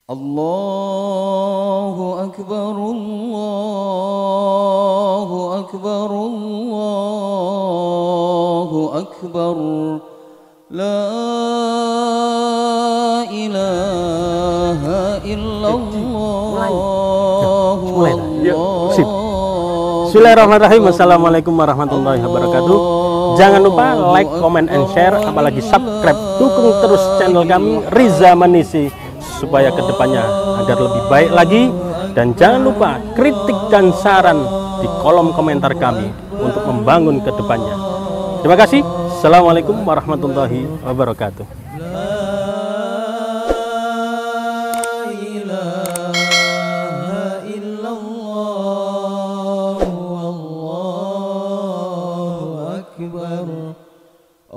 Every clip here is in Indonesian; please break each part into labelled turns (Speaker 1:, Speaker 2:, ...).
Speaker 1: الله أكبر الله أكبر الله أكبر لا إله إلا الله.
Speaker 2: Bismillahirrahmanirrahim. Assalamualaikum warahmatullahi wabarakatuh. Jangan lupa like, comment, and share, apalagi subscribe. Dukung terus channel kami Riza Manisi supaya kedepannya agar lebih baik lagi. Dan jangan lupa kritik dan saran di kolom komentar kami untuk membangun kedepannya. Terima kasih. Assalamualaikum warahmatullahi wabarakatuh.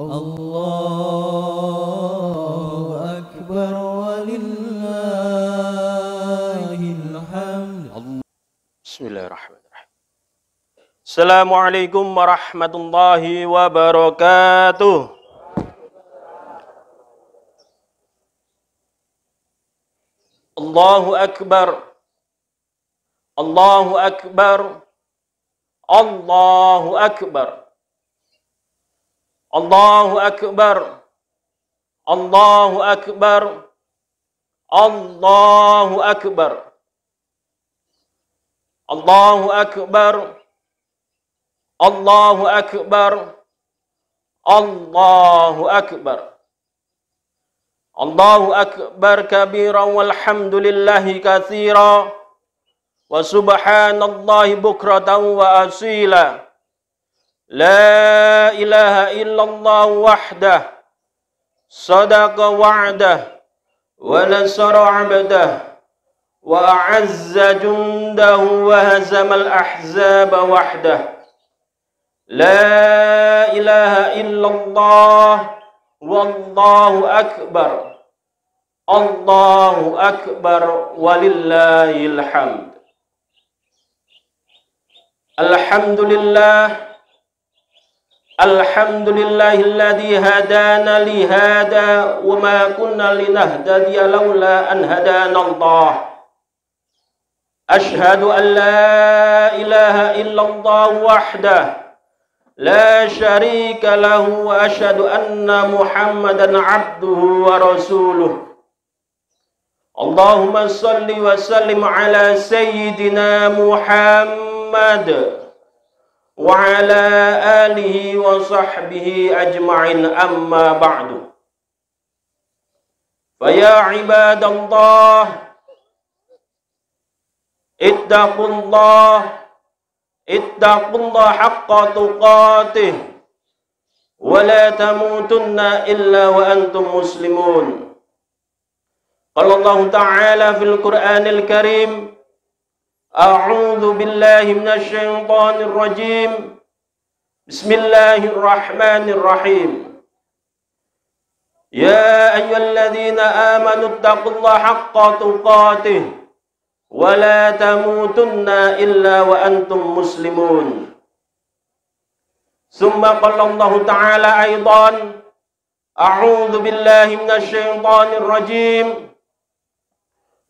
Speaker 1: Allahu Akbar walillahil hamd.
Speaker 2: Bismillahirrahmanirrahim. Assalamualaikum warahmatullahi wabarakatuh. Allahu Akbar. Allahu Akbar. Allahu Akbar. Allahu Akbar. Allahu Akbar. Allahu Akbar. Allahu Akbar. Allahu Akbar. Allahu Akbar. Allahu Akbar kabiran walhamdulillahi katsira wa subhanallahi bukratan wa asila. La ilaha illallah wahdah sadaqa wa'dah wa nasara 'abdah wa a'azza jundahu wa hazamal ahzaba wahdah. La ilaha illallah wallahu akbar. Allahu akbar walillahil hamd. Alhamdulillah. Alhamdulillahilladzi hadana li hada wa ma kunna linahtadiya laula an hadana Allah. Ashhadu an la ilaha illallah wahdah la syarika lahu wa ashhadu anna Muhammadan abduhu wa rasuluh. Allahumma salli wa sallim ala sayyidina Muhammad wa ala alihi wa sahbihi ajma'in, amma ba'du. Faya ibadallah ittaqullah haqqa tuqatih wa la tamutunna illa wa antum muslimun. Qala Allah ta'ala fil Qur'anil Karim, A'udzu billahi minasy syaithanir rajim. Bismillahirrahmanirrahim. Ya ayyuhalladzina amanu taqullaha haqqa tuqatih wa la tamutunna illa wa antum muslimun. Summa qala Allah ta'ala aidan, A'udzu billahi minasy syaithanir rajim.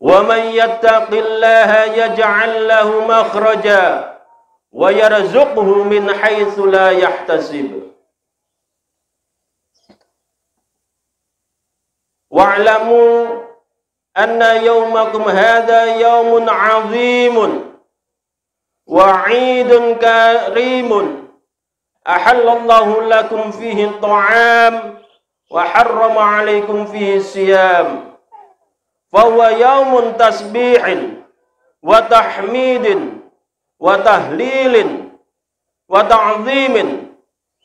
Speaker 2: وَمَنْ يَتَّقِ اللَّهَ يَجْعَلْ لَهُ مَخْرَجًا وَيَرْزُقْهُ مِنْ حَيْثُ لَا يَحْتَسِبُ وَاعْلَمُوا أَنَّ يَوْمَكُمْ هَذَا يَوْمٌ عَظِيمٌ وَعِيدٌ كَرِيمٌ أَحَلَّ اللَّهُ لَكُمْ فِيهِ الطَّعَامَ وَحَرَّمَ عَلَيْكُمْ فِيهِ الصِّيَامَ فهو يوم تسبيح وتحميد وتهليل وتعظيم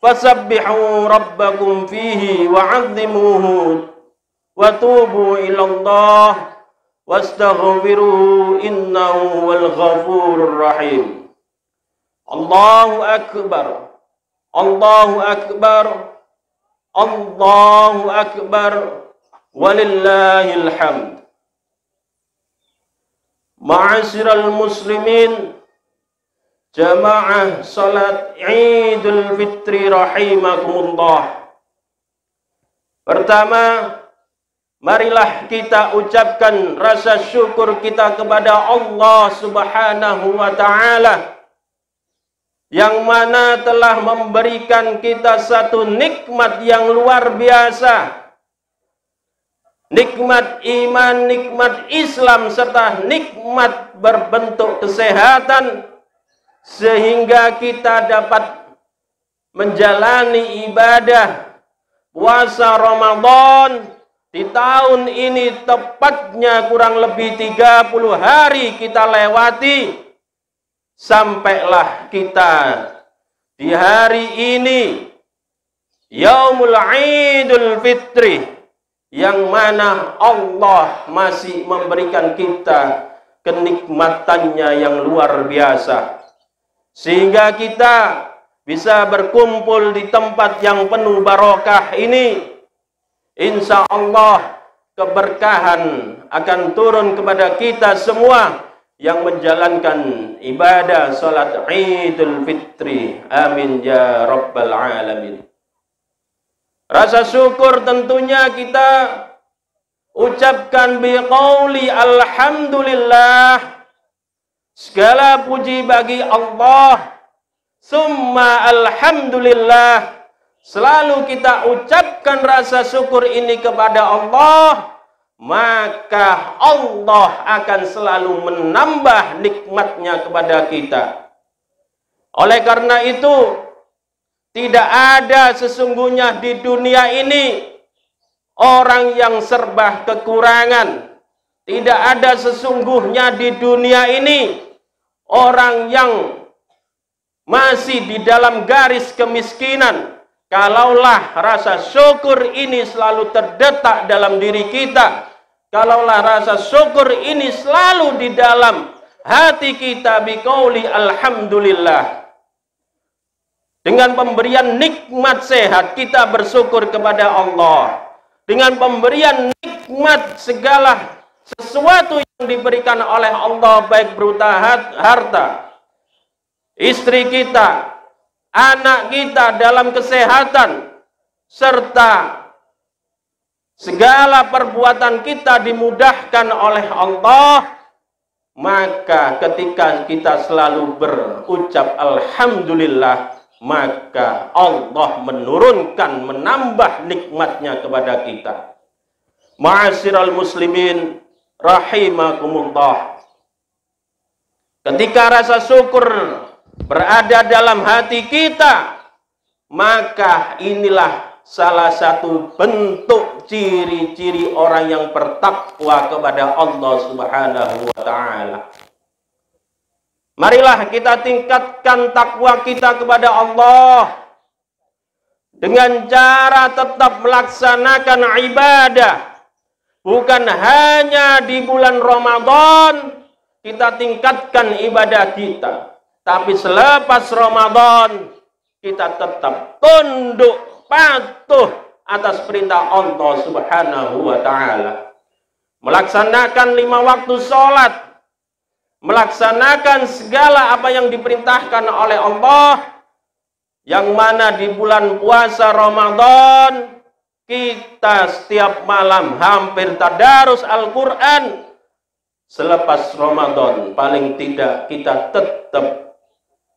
Speaker 2: فسبحوا ربكم فيه وعظموه وتوبوا إلى الله واستغفروه إنه هو الغفور الرحيم. الله أكبر. الله أكبر. الله أكبر ولله الحمد. Ma'asyiral muslimin, jamaah salat Idul Fitri rahimakumullah. Pertama, marilah kita ucapkan rasa syukur kita kepada Allah Subhanahu wa ta'ala, yang mana telah memberikan kita satu nikmat yang luar biasa. Nikmat iman, nikmat Islam, serta nikmat berbentuk kesehatan, sehingga kita dapat menjalani ibadah puasa Ramadan di tahun ini. Tepatnya kurang lebih 30 hari kita lewati, sampailah kita di hari ini Yaumul Idul Fitri, yang mana Allah masih memberikan kita kenikmatannya yang luar biasa, sehingga kita bisa berkumpul di tempat yang penuh barokah ini. Insya Allah keberkahan akan turun kepada kita semua yang menjalankan ibadah salat Idul Fitri. Amin ya rabbal alamin. Rasa syukur tentunya kita ucapkan biqauli alhamdulillah. Segala puji bagi Allah. Summa alhamdulillah. Selalu kita ucapkan rasa syukur ini kepada Allah, maka Allah akan selalu menambah nikmatnya kepada kita. Oleh karena itu, tidak ada sesungguhnya di dunia ini orang yang serba kekurangan. Tidak ada sesungguhnya di dunia ini orang yang masih di dalam garis kemiskinan. Kalaulah rasa syukur ini selalu terdetak dalam diri kita, kalaulah rasa syukur ini selalu di dalam hati kita, biqauli alhamdulillah, dengan pemberian nikmat sehat kita bersyukur kepada Allah, dengan pemberian nikmat segala sesuatu yang diberikan oleh Allah, baik berupa harta, istri kita, anak kita dalam kesehatan, serta segala perbuatan kita dimudahkan oleh Allah, maka ketika kita selalu berucap alhamdulillah, maka Allah menurunkan, menambah nikmatnya kepada kita. Ma'asyiral muslimin rahimakumullah, ketika rasa syukur berada dalam hati kita, maka inilah salah satu bentuk ciri-ciri orang yang bertakwa kepada Allah Subhanahu wa ta'ala. Marilah kita tingkatkan takwa kita kepada Allah dengan cara tetap melaksanakan ibadah. Bukan hanya di bulan Ramadan kita tingkatkan ibadah kita, tapi selepas Ramadan kita tetap tunduk patuh atas perintah Allah Subhanahu wa ta'ala. Melaksanakan 5 waktu sholat, melaksanakan segala apa yang diperintahkan oleh Allah, yang mana di bulan puasa Ramadan kita setiap malam hampir tadarus Al-Quran. Selepas Ramadan paling tidak kita tetap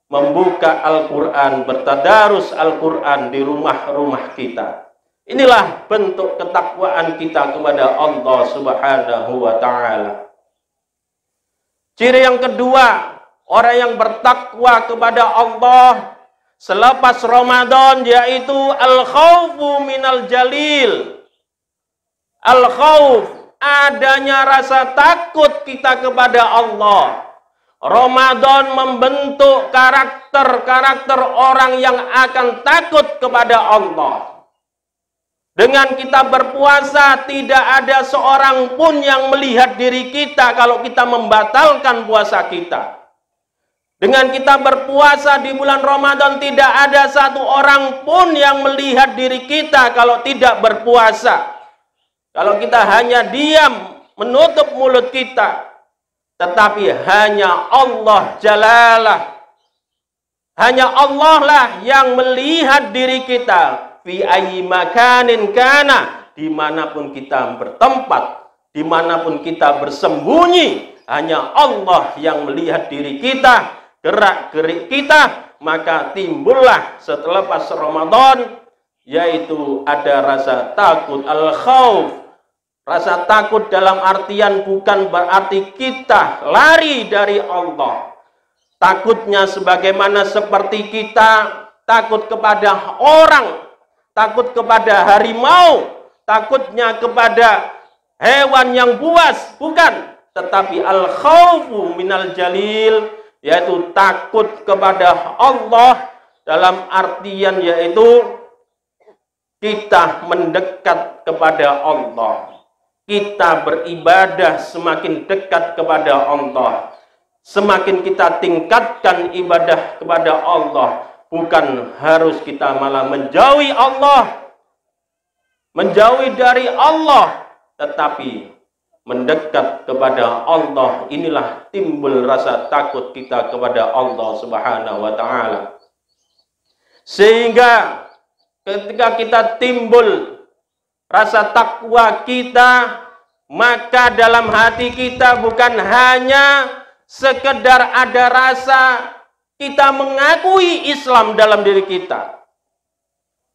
Speaker 2: membuka Al-Quran, bertadarus Al-Quran di rumah-rumah kita. Inilah bentuk ketakwaan kita kepada Allah Subhanahu wa ta'ala. Ciri yang kedua, orang yang bertakwa kepada Allah selepas Ramadan, yaitu al-khawfu minal jalil. Al-khawf, adanya rasa takut kita kepada Allah. Ramadan membentuk karakter-karakter orang yang akan takut kepada Allah. Dengan kita berpuasa, tidak ada seorang pun yang melihat diri kita kalau kita membatalkan puasa kita. Dengan kita berpuasa di bulan Ramadan, tidak ada satu orang pun yang melihat diri kita kalau tidak berpuasa. Kalau kita hanya diam, menutup mulut kita, tetapi hanya Allah Jalalah, hanya Allah lah yang melihat diri kita. Fi ayyi makanin kana, dimanapun kita bertempat, dimanapun kita bersembunyi, hanya Allah yang melihat diri kita, gerak-gerik kita. Maka timbullah setelah pas Ramadan, yaitu ada rasa takut, al-khauf. Rasa takut dalam artian bukan berarti kita lari dari Allah. Takutnya sebagaimana seperti kita takut kepada orang, takut kepada harimau, takutnya kepada hewan yang buas, bukan. Tetapi al-khaufu minal jalil, yaitu takut kepada Allah dalam artian yaitu kita mendekat kepada Allah. Kita beribadah semakin dekat kepada Allah. Semakin kita tingkatkan ibadah kepada Allah, bukan harus kita malah menjauhi Allah, menjauhi dari Allah, tetapi mendekat kepada Allah. Inilah timbul rasa takut kita kepada Allah Subhanahu wa ta'ala. Sehingga ketika kita timbul rasa takwa kita, maka dalam hati kita bukan hanya sekedar ada rasa kita mengakui Islam dalam diri kita.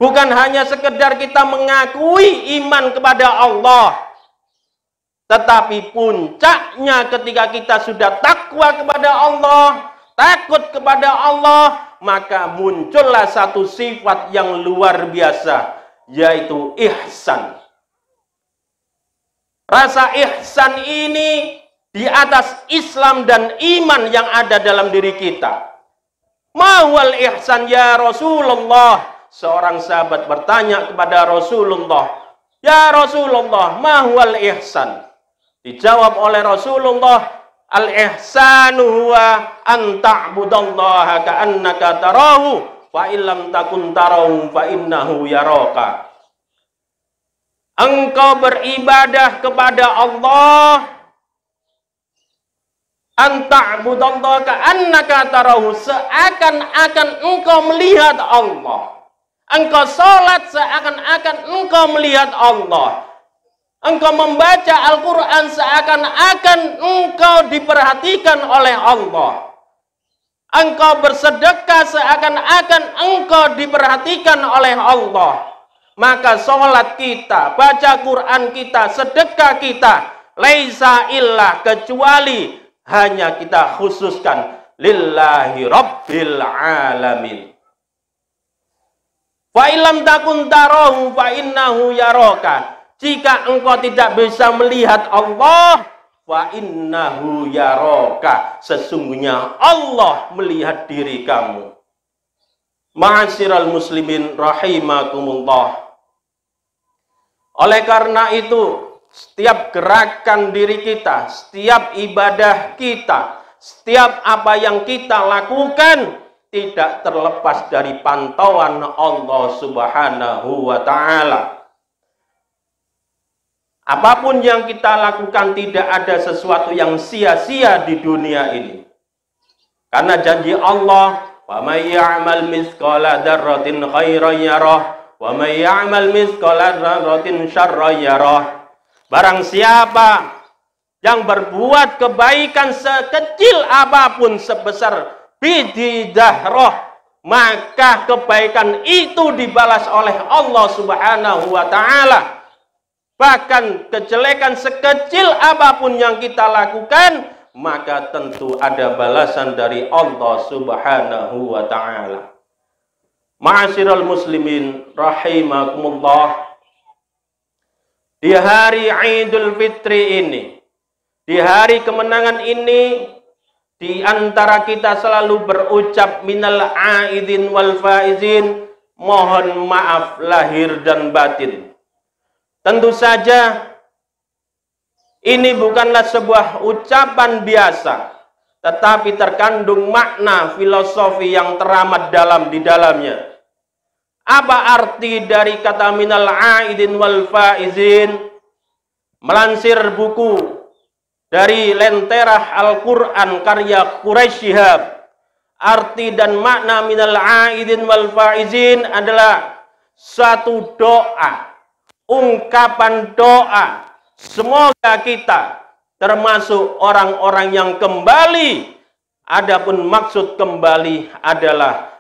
Speaker 2: Bukan hanya sekedar kita mengakui iman kepada Allah. Tetapi puncaknya ketika kita sudah takwa kepada Allah, takut kepada Allah, maka muncullah satu sifat yang luar biasa, yaitu ihsan. Rasa ihsan ini di atas Islam dan iman yang ada dalam diri kita. Mahwal ihsan ya Rasulullah. Seorang sahabat bertanya kepada Rasulullah, ya Rasulullah, mahwal ihsan? Dijawab oleh Rasulullah, al-ihsanu huwa an ta'budallaha ka'annaka tarahu fa illam takun tarahu fa innahu yaraka. Engkau beribadah kepada Allah, an ta'budallaha ka'annaka tarahu, seakan-akan engkau melihat Allah. Engkau salat seakan-akan engkau melihat Allah. Engkau membaca Al-Quran seakan-akan engkau diperhatikan oleh Allah. Engkau bersedekah seakan-akan engkau diperhatikan oleh Allah. Maka sholat kita, baca Quran kita, sedekah kita, laisa illah, kecuali hanya kita khususkan lillahi rabbil alamin. Fa illam takun tarahu fa innahu yaraka. Jika engkau tidak bisa melihat Allah, fa innahu yaraka, sesungguhnya Allah melihat diri kamu. Ma'asyiral muslimin rahimakumullah. Oleh karena itu, setiap gerakan diri kita, setiap ibadah kita, setiap apa yang kita lakukan tidak terlepas dari pantauan Allah Subhanahu wa ta'ala. Apapun yang kita lakukan tidak ada sesuatu yang sia-sia di dunia ini. Karena janji Allah, wa may ya'mal mithqala dzarratin khairan yarah wa may ya'mal mithqala dzarratin syarran yarah. Barang siapa yang berbuat kebaikan sekecil apapun, sebesar biji dzarrah, maka kebaikan itu dibalas oleh Allah Subhanahu wa ta'ala. Bahkan kejelekan sekecil apapun yang kita lakukan, maka tentu ada balasan dari Allah Subhanahu wa ta'ala. Ma'asyiral muslimin rahimakumullah. Di hari Idul Fitri ini, di hari kemenangan ini, di antara kita selalu berucap minal aidin wal faizin, mohon maaf lahir dan batin. Tentu saja ini bukanlah sebuah ucapan biasa, tetapi terkandung makna filosofi yang teramat dalam di dalamnya. Apa arti dari kata minal aidin wal faizin? Melansir buku dari Lenterah Al-Quran karya Quraisy Shihab, arti dan makna minal aidin wal faizin adalah suatu doa ungkapan doa, semoga kita termasuk orang-orang yang kembali. Adapun maksud kembali adalah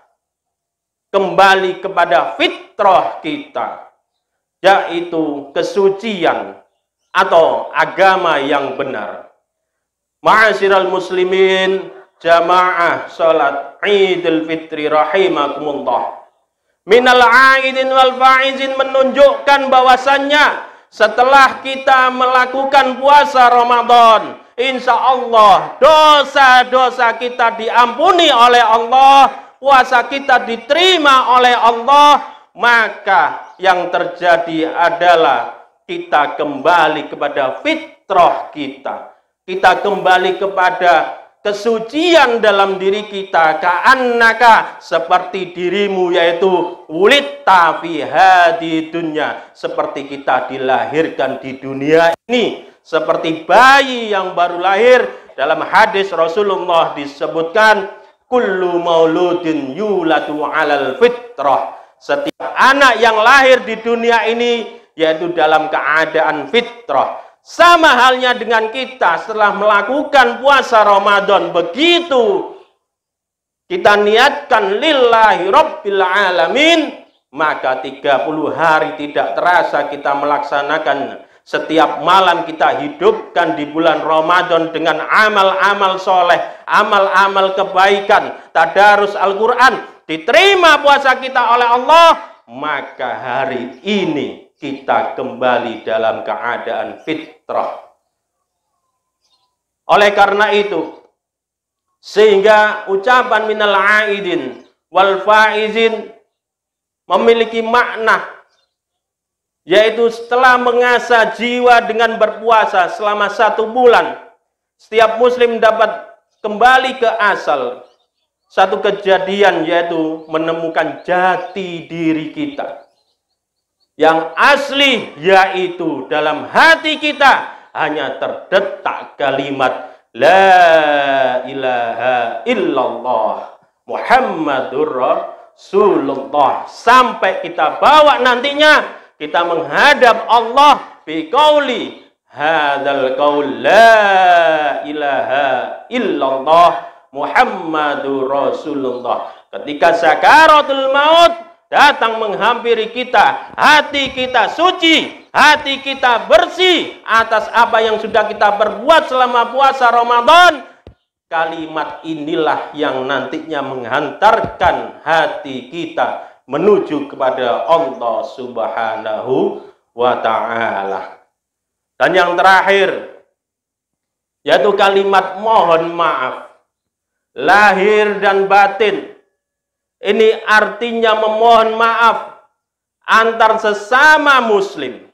Speaker 2: kembali kepada fitrah kita, yaitu kesucian atau agama yang benar. Ma'asyiral muslimin, jamaah salat Idul Fitri rahimakumullah. Minal aidin wal faizin menunjukkan bahwasannya setelah kita melakukan puasa Ramadan, insya Allah dosa-dosa kita diampuni oleh Allah, puasa kita diterima oleh Allah, maka yang terjadi adalah kita kembali kepada fitrah kita. Kita kembali kepada kesucian dalam diri kita, ka'annaka, seperti dirimu, yaitu wulitta fi hadi dunya, seperti kita dilahirkan di dunia ini, seperti bayi yang baru lahir. Dalam hadis Rasulullah disebutkan, kullu mauludin yuladu alal fitrah, setiap anak yang lahir di dunia ini yaitu dalam keadaan fitrah. Sama halnya dengan kita setelah melakukan puasa Ramadan, begitu kita niatkan lillahi rabbil alamin, maka 30 hari tidak terasa kita melaksanakan. Setiap malam kita hidupkan di bulan Ramadan dengan amal-amal soleh, amal-amal kebaikan, tadarus Al-Quran, diterima puasa kita oleh Allah, maka hari ini kita kembali dalam keadaan fitrah. Oleh karena itu, sehingga ucapan minal aidin wal faizin memiliki makna, yaitu setelah mengasah jiwa dengan berpuasa selama 1 bulan, setiap muslim dapat kembali ke asal satu kejadian, yaitu menemukan jati diri kita yang asli, yaitu dalam hati kita hanya terdetak kalimat la ilaha illallah Muhammadur Rasulullah, sampai kita bawa nantinya kita menghadap Allah biqauli hadzal qaul la ilaha illallah Muhammadur Rasulullah. Ketika sakaratul maut datang menghampiri kita, hati kita suci, hati kita bersih atas apa yang sudah kita perbuat selama puasa Ramadan. Kalimat inilah yang nantinya menghantarkan hati kita menuju kepada Allah Subhanahu wa ta'ala. Dan yang terakhir, yaitu kalimat mohon maaf, lahir dan batin. Ini artinya memohon maaf antar sesama muslim,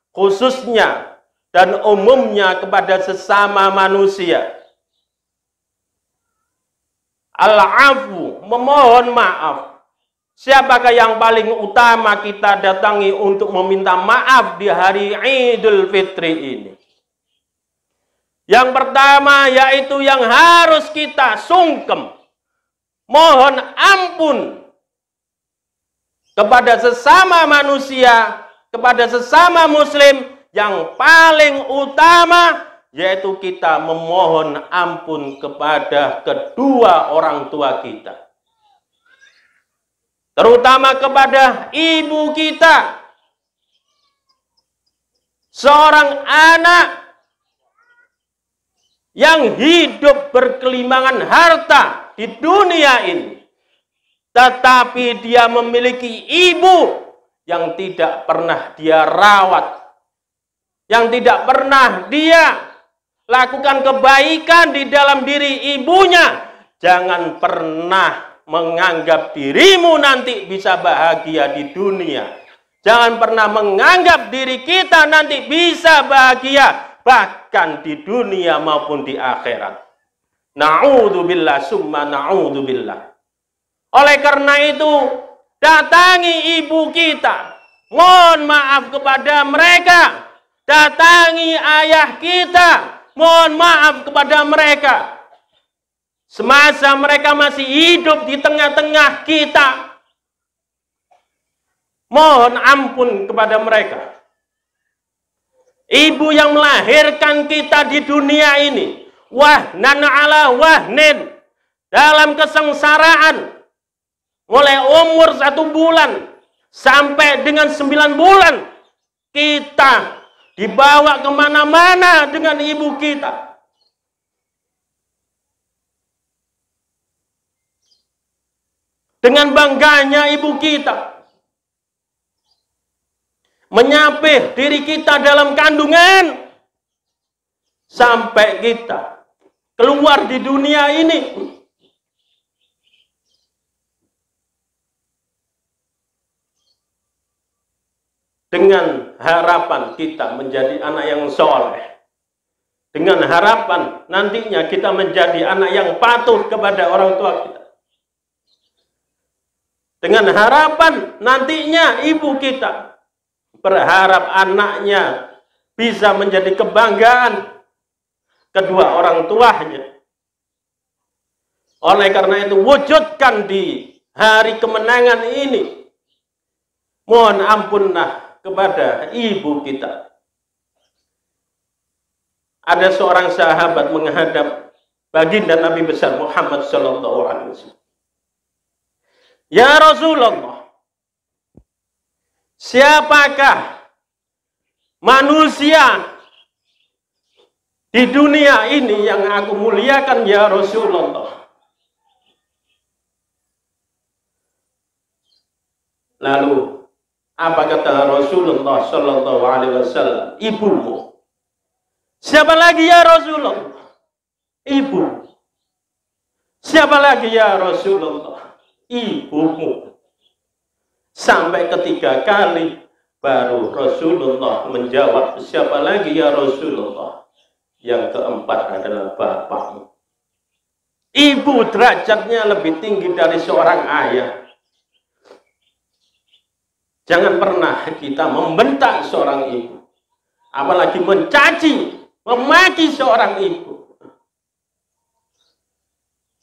Speaker 2: khususnya dan umumnya kepada sesama manusia. Al-afu, memohon maaf. Siapakah yang paling utama kita datangi untuk meminta maaf di hari Idul Fitri ini? Yang pertama, yaitu yang harus kita sungkem, mohon ampun kepada sesama manusia, kepada sesama muslim. Yang paling utama yaitu kita memohon ampun kepada kedua orang tua kita, terutama kepada ibu kita. Seorang anak yang hidup berkelimangan harta di dunia ini, tetapi dia memiliki ibu yang tidak pernah dia rawat, yang tidak pernah dia lakukan kebaikan di dalam diri ibunya. Jangan pernah menganggap dirimu nanti bisa bahagia di dunia. Jangan pernah menganggap diri kita nanti bisa bahagia, bahkan di dunia maupun di akhirat. Na'udzubillah summa na'udzubillah. Oleh karena itu, datangi ibu kita, mohon maaf kepada mereka. Datangi ayah kita, mohon maaf kepada mereka. Semasa mereka masih hidup di tengah-tengah kita, mohon ampun kepada mereka. Ibu yang melahirkan kita di dunia ini, wahnan ala wahnin, dalam kesengsaraan, mulai umur 1 bulan sampai dengan 9 bulan, kita dibawa kemana-mana dengan ibu kita. Dengan bangganya ibu kita menyapih diri kita dalam kandungan sampai kita keluar di dunia ini. Dengan harapan kita menjadi anak yang soleh, dengan harapan nantinya kita menjadi anak yang patuh kepada orang tua kita, dengan harapan nantinya ibu kita berharap anaknya bisa menjadi kebanggaan kedua orang tuanya. Oleh karena itu, wujudkan di hari kemenangan ini, mohon ampunlah kepada ibu kita. Ada seorang sahabat menghadap baginda Nabi besar Muhammad sallallahu alaihi wasallam. Ya Rasulullah, siapakah manusia di dunia ini yang aku muliakan ya Rasulullah? Lalu apa kata Rasulullah sallallahu alaihi wasallam? Ibumu. Siapa lagi ya Rasulullah? Ibu. Siapa lagi ya Rasulullah? Ibumu. Sampai 3 kali baru Rasulullah menjawab, siapa lagi ya Rasulullah? Yang keempat adalah bapakmu. Ibu derajatnya lebih tinggi dari seorang ayah. Jangan pernah kita membentak seorang ibu, apalagi mencaci, memaki seorang ibu.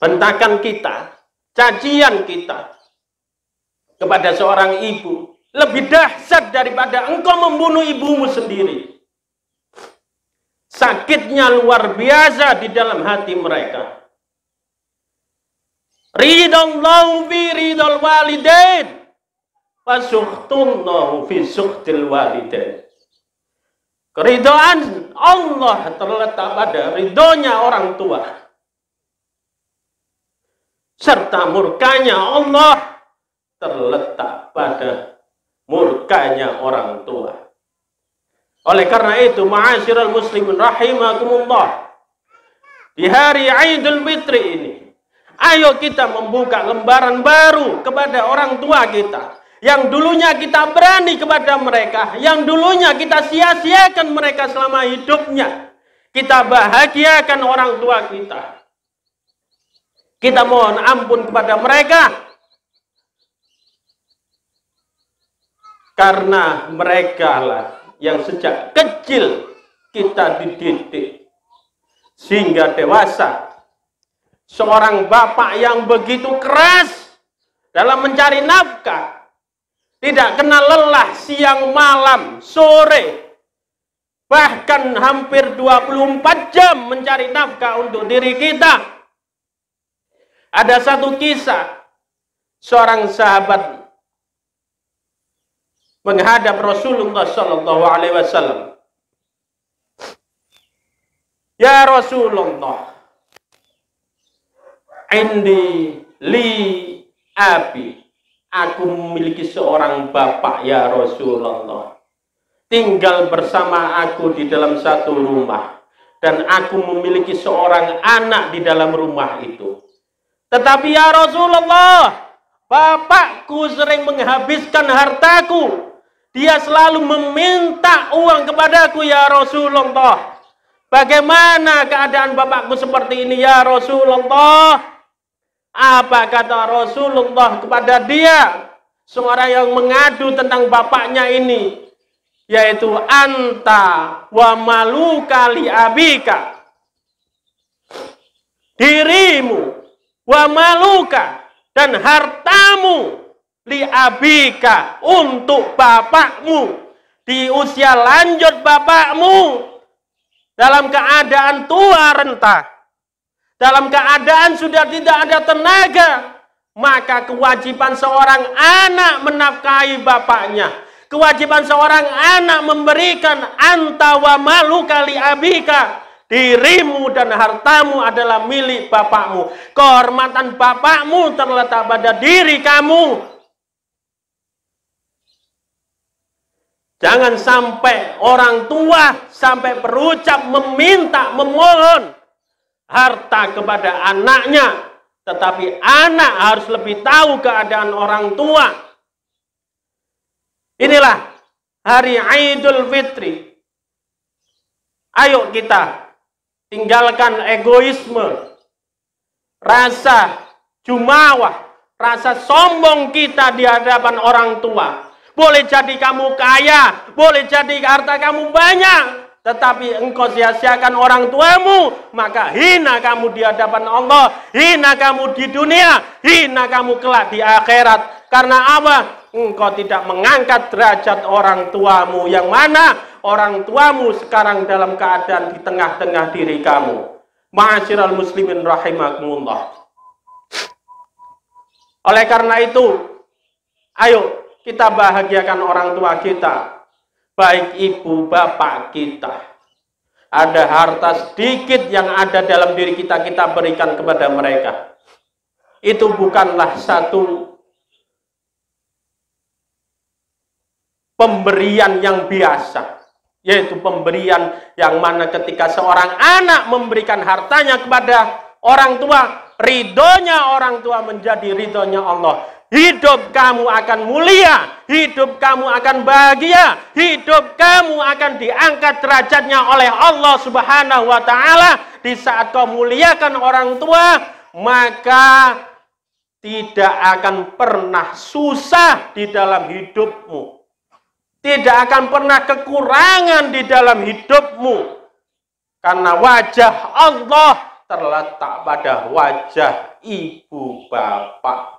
Speaker 2: Bentakan kita, cacian kita kepada seorang ibu lebih dahsyat daripada engkau membunuh ibumu sendiri. Sakitnya luar biasa di dalam hati mereka. Ridallahu fi ridal walidain, fasukhtunnahu fi sukhtil walidain. Keridhaan Allah terletak pada ridhonya orang tua, serta murkanya Allah terletak pada murkanya orang tua. Oleh karena itu, ma'asyiral muslimin rahimakumullah, di hari Idul Fitri ini, ayo kita membuka lembaran baru kepada orang tua kita. Yang dulunya kita berani kepada mereka, yang dulunya kita sia-siakan mereka selama hidupnya, kita bahagiakan orang tua kita. Kita mohon ampun kepada mereka, karena mereka lah yang sejak kecil kita dididik sehingga dewasa. Seorang bapak yang begitu keras dalam mencari nafkah, tidak kenal lelah siang malam, sore, bahkan hampir 24 jam mencari nafkah untuk diri kita. Ada satu kisah, seorang sahabat menghadap Rasulullah sallallahu alaihi wasallam. Ya Rasulullah, indi li abi, aku memiliki seorang bapak ya Rasulullah, tinggal bersama aku di dalam satu rumah, dan aku memiliki seorang anak di dalam rumah itu. Tetapi ya Rasulullah, bapakku sering menghabiskan hartaku. Dia selalu meminta uang kepadaku ya Rasulullah. Bagaimana keadaan bapakku seperti ini ya Rasulullah? Apa kata Rasulullah kepada dia? Seorang yang mengadu tentang bapaknya ini, yaitu anta wa maluka li abika. Dirimu wa maluka dan hartamu li abika untuk bapakmu. di usia lanjut bapakmu dalam keadaan tua renta, dalam keadaan sudah tidak ada tenaga, maka kewajiban seorang anak menafkahi bapaknya, kewajiban seorang anak memberikan anta wa maluka li abika, dirimu dan hartamu adalah milik bapakmu, kehormatan bapakmu terletak pada diri kamu. Jangan sampai orang tua sampai berucap meminta, memohon harta kepada anaknya, tetapi anak harus lebih tahu keadaan orang tua. Inilah hari Idul Fitri. Ayo kita tinggalkan egoisme, rasa jumawah, rasa sombong kita di hadapan orang tua. Boleh jadi kamu kaya, boleh jadi harta kamu banyak, tetapi engkau sia-siakan orang tuamu, maka hina kamu di hadapan Allah, hina kamu di dunia, hina kamu kelak di akhirat. Karena apa? Engkau tidak mengangkat derajat orang tuamu, yang mana orang tuamu sekarang dalam keadaan di tengah-tengah diri kamu. Ma'asyiral muslimin rahimakumullah. Oleh karena itu, ayo kita bahagiakan orang tua kita, baik ibu bapak kita. Ada harta sedikit yang ada dalam diri kita, kita berikan kepada mereka. Itu bukanlah satu pemberian yang biasa, yaitu pemberian yang mana ketika seorang anak memberikan hartanya kepada orang tua, ridhonya orang tua menjadi ridhonya Allah. Hidup kamu akan mulia, hidup kamu akan bahagia, hidup kamu akan diangkat derajatnya oleh Allah Subhanahu wa Ta'ala. Di saat kau muliakan orang tua, maka tidak akan pernah susah di dalam hidupmu, tidak akan pernah kekurangan di dalam hidupmu, karena wajah Allah terletak pada wajah ibu bapakmu.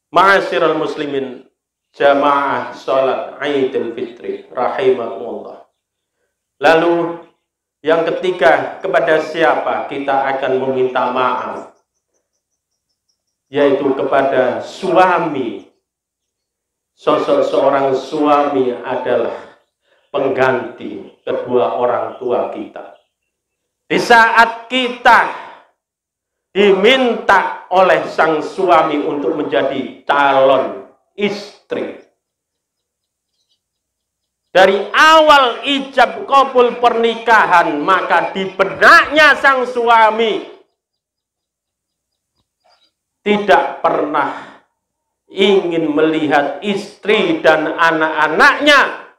Speaker 2: Ma'asyiral muslimin jamaah salat Idul Fitri rahimakumullah. Lalu yang ketiga, kepada siapa kita akan meminta maaf? Yaitu kepada suami. Sosok seorang suami adalah pengganti kedua orang tua kita. Di saat kita diminta oleh sang suami untuk menjadi calon istri, dari awal ijab qabul pernikahan, maka di benaknya sang suami tidak pernah ingin melihat istri dan anak-anaknya,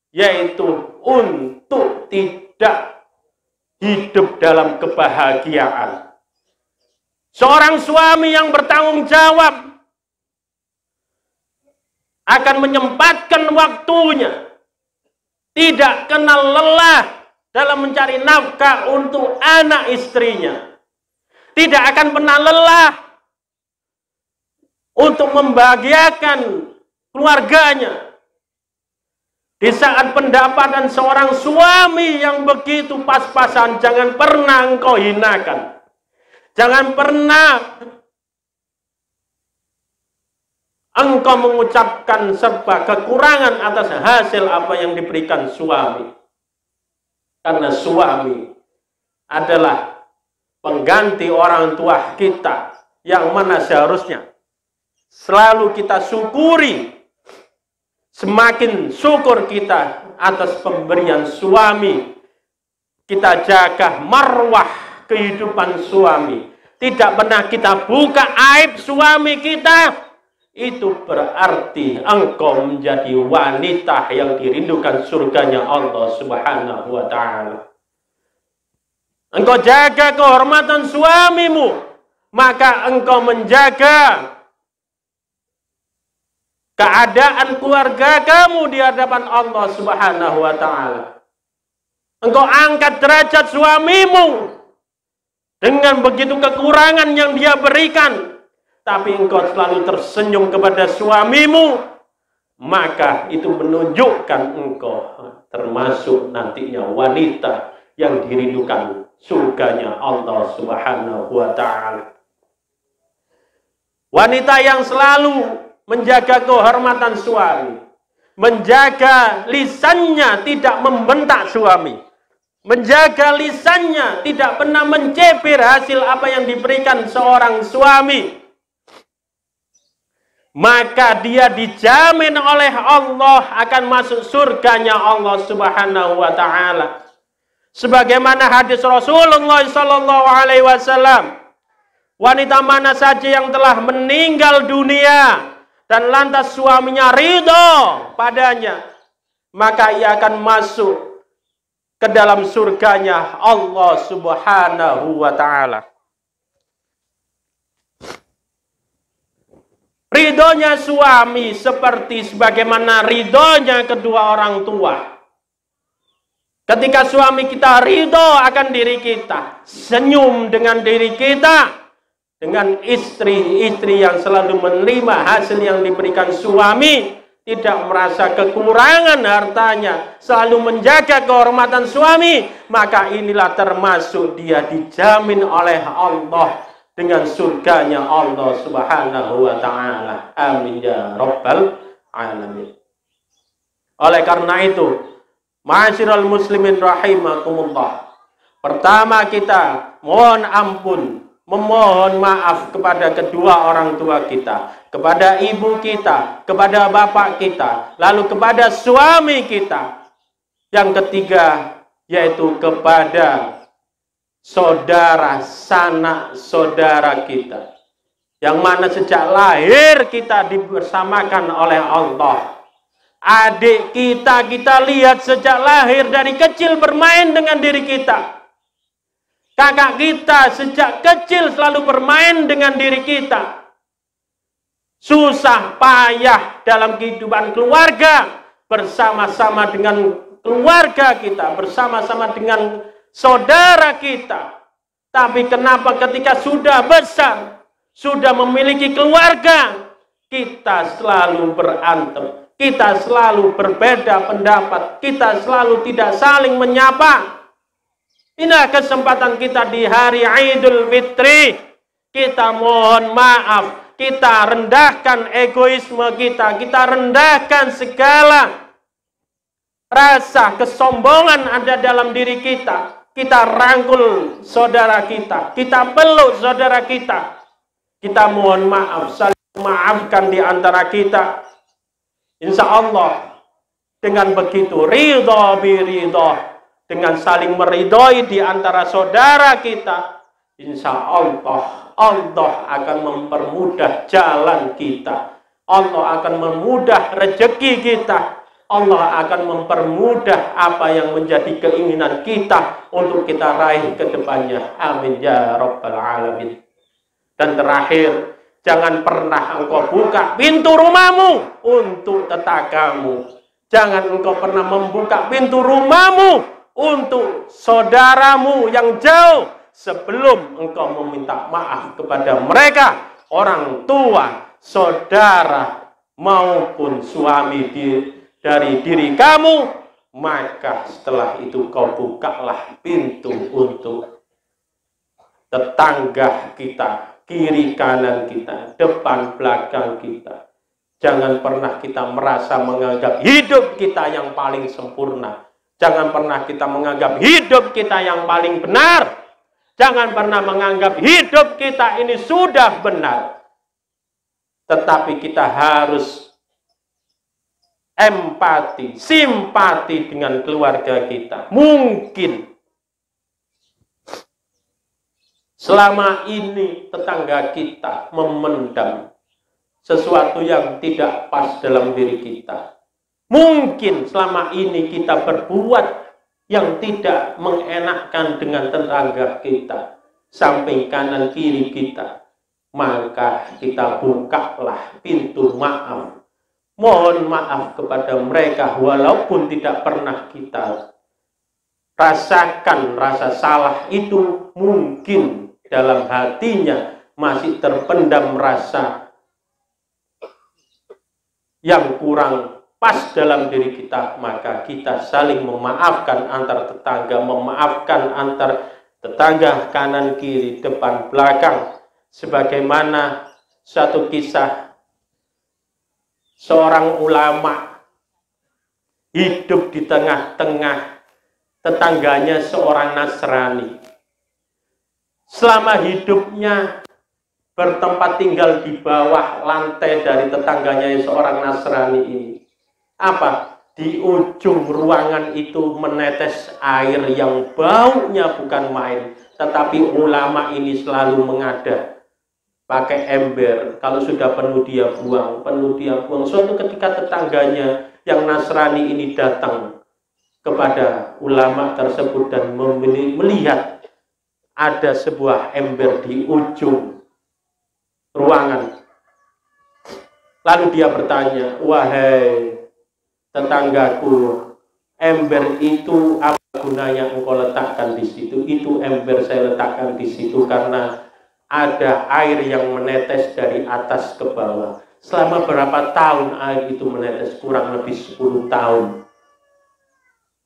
Speaker 2: yaitu untuk tidak hidup dalam kebahagiaan. Seorang suami yang bertanggung jawab akan menyempatkan waktunya, tidak kenal lelah dalam mencari nafkah untuk anak istrinya, tidak akan pernah lelah untuk membahagiakan keluarganya. Di saat pendapatan seorang suami yang begitu pas-pasan, jangan pernah engkau hinakan. Jangan pernah engkau mengucapkan serba kekurangan atas hasil apa yang diberikan suami. Karena suami adalah pengganti orang tua kita, yang mana seharusnya selalu kita syukuri. Semakin syukur kita atas pemberian suami, kita jaga marwah kehidupan suami. Tidak pernah kita buka aib suami kita. Itu berarti engkau menjadi wanita yang dirindukan surganya Allah Subhanahu wa Ta'ala. Engkau jaga kehormatan suamimu, maka engkau menjaga keadaan keluarga kamu di hadapan Allah Subhanahu wa Ta'ala. Engkau angkat derajat suamimu dengan begitu kekurangan yang dia berikan, tapi engkau selalu tersenyum kepada suamimu, maka itu menunjukkan engkau termasuk nantinya wanita yang dirindukan surganya Allah Subhanahu wa ta'ala. Wanita yang selalu menjaga kehormatan suami, menjaga lisannya tidak membentak suami, menjaga lisannya tidak pernah mencibir hasil apa yang diberikan seorang suami, maka dia dijamin oleh Allah akan masuk surganya Allah Subhanahu wa ta'ala. Sebagaimana hadis Rasulullah sallallahu alaihi wasallam, wanita mana saja yang telah meninggal dunia dan lantas suaminya ridho padanya, maka ia akan masuk ke dalam surganya Allah Subhanahu wa ta'ala. Ridhonya suami seperti sebagaimana ridhonya kedua orang tua. Ketika suami kita ridho akan diri kita, senyum dengan diri kita, dengan istri-istri yang selalu menerima hasil yang diberikan suami, tidak merasa kekurangan hartanya, selalu menjaga kehormatan suami, maka inilah termasuk dia dijamin oleh Allah dengan surganya Allah Subhanahu wa ta'ala. Amin ya rabbal alamin. Oleh karena itu, ma'asyiral muslimin rahimakumullah, pertama kita mohon ampun, memohon maaf kepada kedua orang tua kita, kepada ibu kita, kepada bapak kita, lalu kepada suami kita. Yang ketiga, yaitu kepada saudara sanak saudara kita, yang mana sejak lahir kita dibersamakan oleh Allah. Adik kita, kita lihat sejak lahir dari kecil bermain dengan diri kita. Kakak kita sejak kecil selalu bermain dengan diri kita. Susah payah dalam kehidupan keluarga, bersama-sama dengan keluarga kita, bersama-sama dengan saudara kita. Tapi kenapa ketika sudah besar, sudah memiliki keluarga, kita selalu berantem, kita selalu berbeda pendapat, kita selalu tidak saling menyapa. Inilah kesempatan kita di hari Idul Fitri. Kita mohon maaf, kita rendahkan egoisme kita rendahkan segala rasa kesombongan ada dalam diri kita. Kita rangkul saudara kita peluk saudara kita mohon maaf, saling memaafkan di antara kita. Insya Allah dengan begitu ridho biridho, dengan saling meridhoi di antara saudara kita, insya Allah akan mempermudah jalan kita, Allah akan memudah rezeki kita, Allah akan mempermudah apa yang menjadi keinginan kita untuk kita raih ke depannya. Amin ya rabbal alamin. Dan terakhir, jangan pernah engkau buka pintu rumahmu untuk tetanggamu. Jangan engkau pernah membuka pintu rumahmu untuk saudaramu yang jauh sebelum engkau meminta maaf kepada mereka, orang tua, saudara, maupun suami dari diri kamu. Maka setelah itu kau bukalah pintu untuk tetangga kita, kiri kanan kita, depan belakang kita. Jangan pernah kita merasa menganggap hidup kita yang paling sempurna. Jangan pernah kita menganggap hidup kita yang paling benar. Jangan pernah menganggap hidup kita ini sudah benar. Tetapi kita harus empati, simpati dengan keluarga kita. Mungkin selama ini tetangga kita memendam sesuatu yang tidak pas dalam diri kita. Mungkin selama ini kita berbuat yang tidak mengenakkan dengan tetangga kita, samping kanan kiri kita. Maka kita bukalah pintu maaf. Mohon maaf kepada mereka walaupun tidak pernah kita rasakan rasa salah itu. Mungkin dalam hatinya masih terpendam rasa yang kurang pas dalam diri kita, maka kita saling memaafkan antar tetangga, memaafkan antar tetangga kanan kiri, depan belakang. Sebagaimana satu kisah seorang ulama hidup di tengah-tengah tetangganya seorang Nasrani. Selama hidupnya bertempat tinggal di bawah lantai dari tetangganya seorang Nasrani ini. Apa? Di ujung ruangan itu menetes air yang baunya bukan main. Tetapi ulama ini selalu mengada. Pakai ember. Kalau sudah penuh dia buang. Penuh dia buang. Suatu ketika tetangganya yang Nasrani ini datang kepada ulama tersebut dan melihat ada sebuah ember di ujung ruangan. Lalu dia bertanya, wahai tetanggaku, ember itu apa gunanya engkau letakkan di situ? Itu ember saya letakkan di situ karena ada air yang menetes dari atas ke bawah. Selama berapa tahun air itu menetes? Kurang lebih 10 tahun.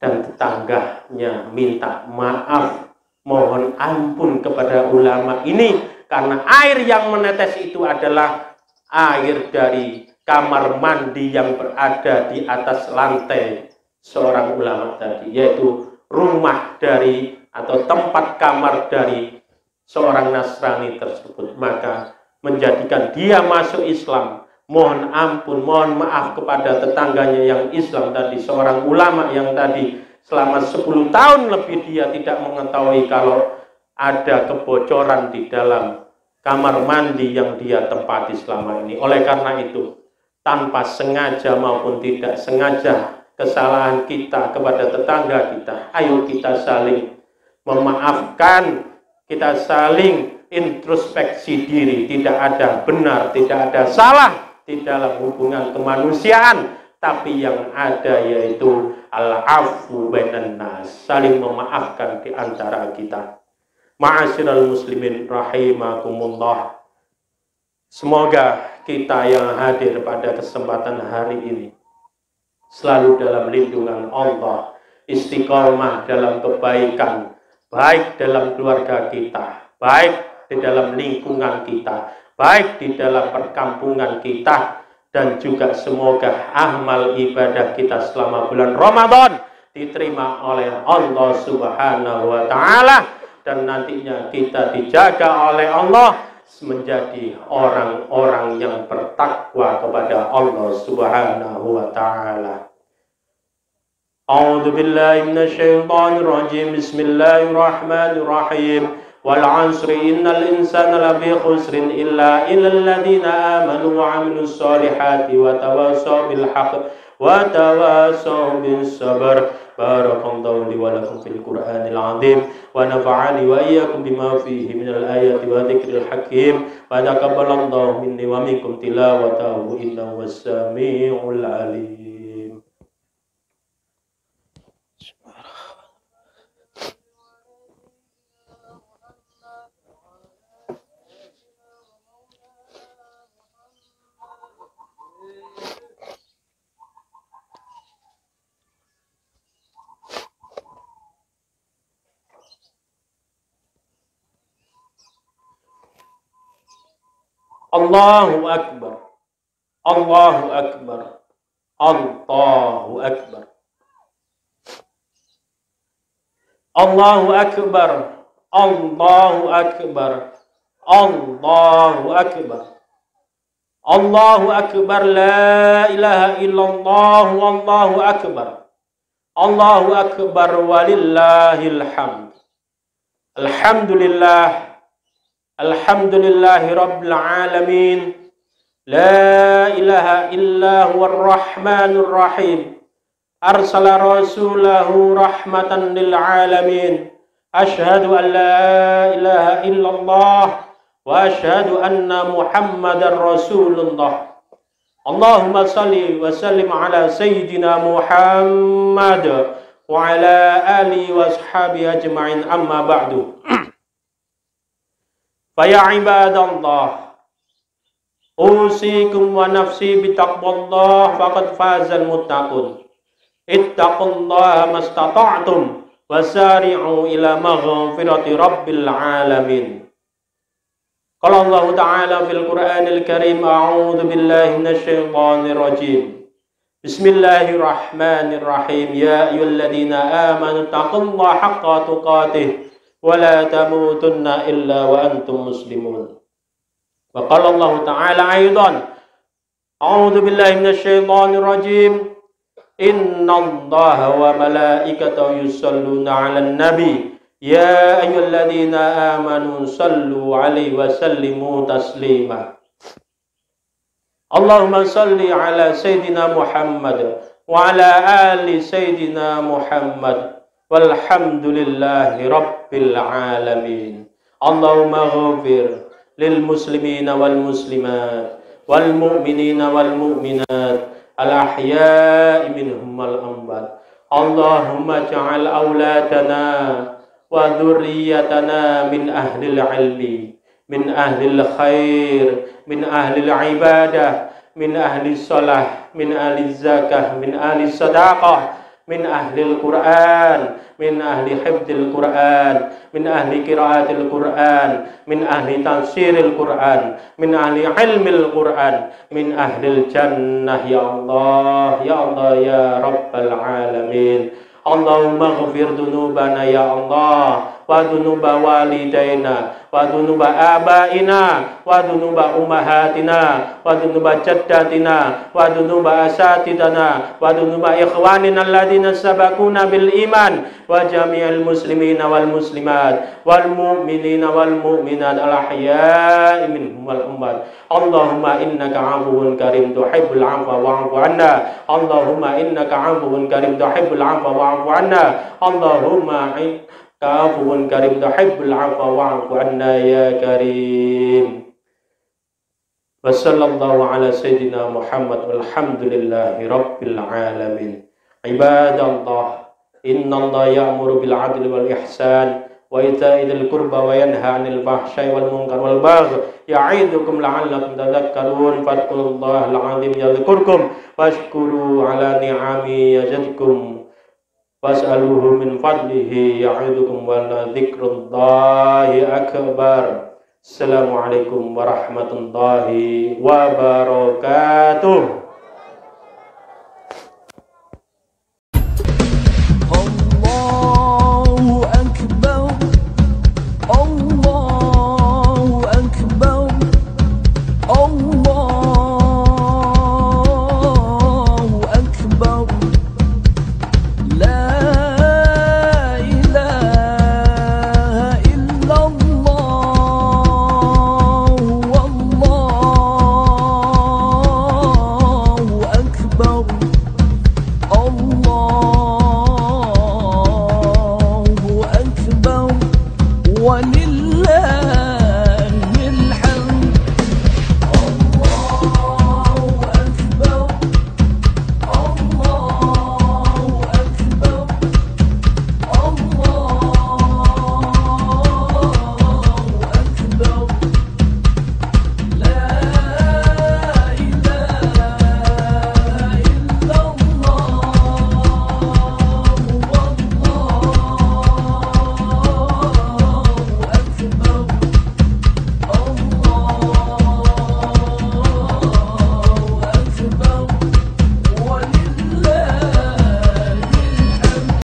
Speaker 2: Dan tetangganya minta maaf, mohon ampun kepada ulama ini karena air yang menetes itu adalah air dari kamar mandi yang berada di atas lantai seorang ulama tadi, yaitu rumah dari atau tempat kamar dari seorang Nasrani tersebut. Maka menjadikan dia masuk Islam. Mohon ampun, mohon maaf kepada tetangganya yang Islam tadi, seorang ulama yang tadi selama 10 tahun lebih dia tidak mengetahui kalau ada kebocoran di dalam kamar mandi yang dia tempati selama ini. Oleh karena itu, tanpa sengaja maupun tidak sengaja kesalahan kita kepada tetangga kita, ayo kita saling memaafkan, kita saling introspeksi diri. Tidak ada benar, tidak ada salah di dalam hubungan kemanusiaan, tapi yang ada yaitu al-afu bainan nas, saling memaafkan di antara kita. Ma'asyiral muslimin rahimakumullah. Semoga kita yang hadir pada kesempatan hari ini selalu dalam lindungan Allah, istiqomah dalam kebaikan, baik dalam keluarga kita, baik di dalam lingkungan kita, baik di dalam perkampungan kita, dan juga semoga amal ibadah kita selama bulan Ramadan diterima oleh Allah Subhanahu wa Ta'ala, dan nantinya kita dijaga oleh Allah menjadi orang-orang yang bertakwa kepada Allah Subhanahu wa Ta'ala. A'udzu billahi minasyaitonir rajim. Bismillahirrahmanirrahim. Wal 'asri innal insana lafi khusrin illa alladziina aamanu wa 'amilus solihati wa tawassaw bil haqq wa tawassaw bis sabr. Barakallahu li wa lakum fil Qur'anil 'azim wa nafa'ani wa iyyakum bima fihi minal ayati wa dzikril hakim wa taqabbalallahu minni wa minkum tilawatahu innahu was-sami'ul 'alim. Allahu Akbar, Allahu Akbar, Allahu Akbar, Allahu Akbar, Allahu Akbar, Allahu Akbar, Allahu Akbar, la ilaha illallah, Allahu Akbar, Allahu Akbar, walillahil hamd. Alhamdulillah, alhamdulillahi rabbil alamin, la ilaha illa huwar rahmanur rahim, arsala rasulahu rahmatan lil alamin, ashhadu an la ilaha illallah wa ashhadu anna muhammadar rasulullah. Allahumma salli wa sallim ala sayyidina Muhammad wa ala alihi wa ashabihi ajma'in, amma ba'du. Faya ibadallah, usikum wa nafsi bitaqwallah faqad fazal muttaqun. Ittaqullaha mastata'tum wasari'u ila maghfirati rabbil alamin. Qala Allah Ta'ala fil Qur'anil Karim, a'udzu billahi minasy syaithanir rajim. Bismillahirrahmanirrahim. Ya ayyuhalladzina amanu taqullaha haqqa tuqatih wa la tamutunna illa wa antum muslimun. Wa qala Allah Ta'ala aidan, a'udzu billahi minasy syaithanir rajim. Innallaha wa malaikatahu yusholluna 'alan nabi. Ya ayyuhalladzina amanu sallu 'alaihi wa sallimu taslima. Allahumma salli ala Sayyidina Muhammad wa ala ali Sayyidina Muhammad walhamdulillahi rabbil alamin. Allahumma ghafir lil muslimina wal muslimat wal mu'minina wal mu'minat al ahya'i minhum wal amwat. Allahumma ja'al auladana wa dhurriyyatana min ahlil ilmi, min ahlil khair, min ahlil ibadah, min ahli salah, min ahli zakah, min ahli sadaqah, min ahli Quran, min ahli hifdzil Quran, min ahli qiraatil Quran, min ahli tafsiril Quran, min ahli ilmil Quran, min ahli jannah. Ya Allah, ya Allah, ya Rabbal alamin. Allahumma ghafir dunubana ya Allah, wa dunuba walidaina, wa dunuba abaina, wa dunuba ummahatina, wa dunuba jaddatina, wa dunuba asatidana, wa dunuba ikhwanina alladhina sabaquna bil iman, wa jami'al muslimina wal muslimat, wal mu'minina wal mu'minat al ahya'i minhum wal amwat. Allahumma innaka 'afuwun karim tuhibbul 'afwa wa'fu 'anna. Allahumma innaka 'afuwun karim tuhibbul 'afwa wa'fu 'anna. Allahumma afuwun karim tuhibbul 'afwa wa'fu 'anna ya karim. Wa sallallahu ala sayyidina Muhammad walhamdulillahi rabbil alamin. Ibadallah, innallaha ya'muru bil 'adli wal ihsan wa ita'i dzil qurba wa yanha 'anil fahsya'i wal munkar wal baghi ya'idukum la'allakum tadhakkarun. Fadhkurullahal 'azim yadhkurkum washkuru 'ala ni'ami yazidkum was'aluhu min fadlihi ya'idukum wa la dzikrullahi akbar. Assalamualaikum warahmatullahi wabarakatuh.